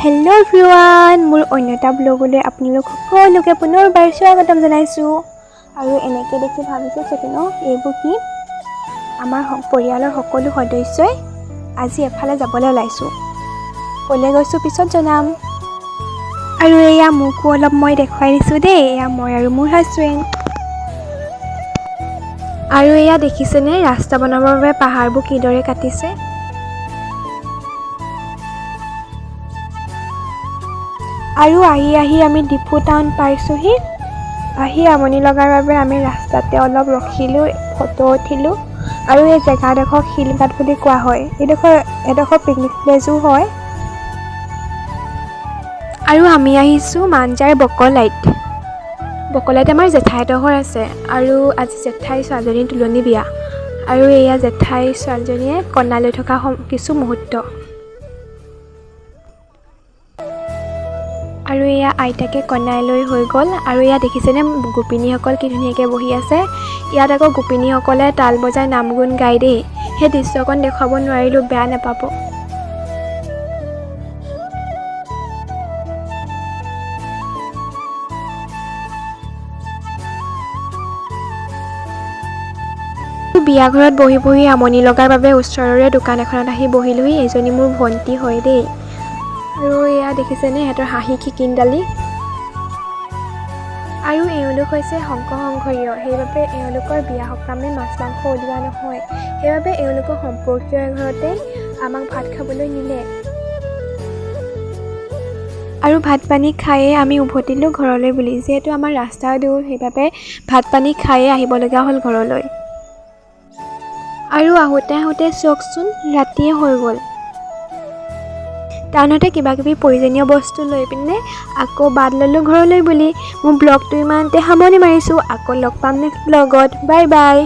Hello' everyone, মোৰ অন্য এটা ব্লগলৈ আপোনালোক সকলোকে পুনৰবাৰ স্বাগতম জনাইছোঁ। আৰু এনেকৈ দেখি ভাবিছোঁ চাগে ন, এইবোৰ কি? আমাৰ পৰিয়ালৰ সকলো সদস্যই আজি এফালে যাবলৈ ওলাইছোঁ। ক'লৈ গৈছোঁ পিছত জনাম। আৰু এয়া মোকো অলপ মই দেখুৱাই দিছোঁ দেই, এয়া মই আৰু মোৰ হাজবেণ্ড। আৰু এয়া দেখিছেনে ৰাস্তা বনাবৰ বাবে পাহাৰবোৰ কিদৰে কাটিছে। আৰু আহি আমি ডিপু টাউন পাইছোঁহি। আহি আমনি লগাৰ বাবে আমি ৰাস্তাতে অলপ ৰখিলোঁ, ফটো উঠিলোঁ। আৰু এই জেগাডোখৰ শিলঘাট বুলি কোৱা হয়। এডোখৰ পিকনিক প্লেচো হয়। আৰু আমি আহিছোঁ মাঞ্জাৰ বকলাইত আমাৰ জেঠাইহঁতৰ ঘৰ আছে। আৰু আজি জেঠাই ছোৱালীজনীৰ তুলনি বিয়া। আৰু এয়া জেঠাই ছোৱালীজনীয়ে কইনা লৈ থকা কিছু মুহূৰ্ত। আৰু এয়া আইতাকে কইনাই লৈ হৈ গ'ল। আৰু এয়া দেখিছেনে গোপিনীসকল কি ধুনীয়াকৈ বহি আছে। ইয়াত আকৌ গোপিনীসকলে তাল বজাই নাম গুণ গাই দেই। সেই দৃশ্যকণ দেখুৱাব নোৱাৰিলোঁ, বেয়া নাপাব। বিয়া ঘৰত বহি আমনি লগাৰ বাবে ওচৰৰে দোকান এখনত আহি বহিলোহি। এজনী মোৰ ভণ্টি হয় দেই। আৰু এয়া দেখিছেনে সিহঁতৰ হাঁহি খিকিন্দালি। আৰু এওঁলোক হৈছে সংঘৰীয়, সেইবাবে এওঁলোকৰ বিয়া সকামে মাছ মাংস ওলোৱা নহয়। সেইবাবে এওঁলোকৰ সম্পৰ্কীয় ঘৰতে আমাক ভাত খাবলৈ নিলে। আৰু ভাত পানী খায়ে আমি উভতিলোঁ ঘৰলৈ বুলি। যিহেতু আমাৰ ৰাস্তা দূৰ, সেইবাবে ভাত পানী খায়ে আহিব লগা হ'ল ঘৰলৈ। আৰু আহোঁতে চাওকচোন ৰাতিয়ে হৈ গ'ল। টাউনতে কিবাকিবি প্ৰয়োজনীয় বস্তু লৈ পিনে আকৌ বাট ল'লোঁ ঘৰলৈ বুলি। মোৰ ব্লগটো ইমানতে সামৰণি মাৰিছোঁ। আকৌ লগ পাম নেক্সট ব্লগত। Bye bye.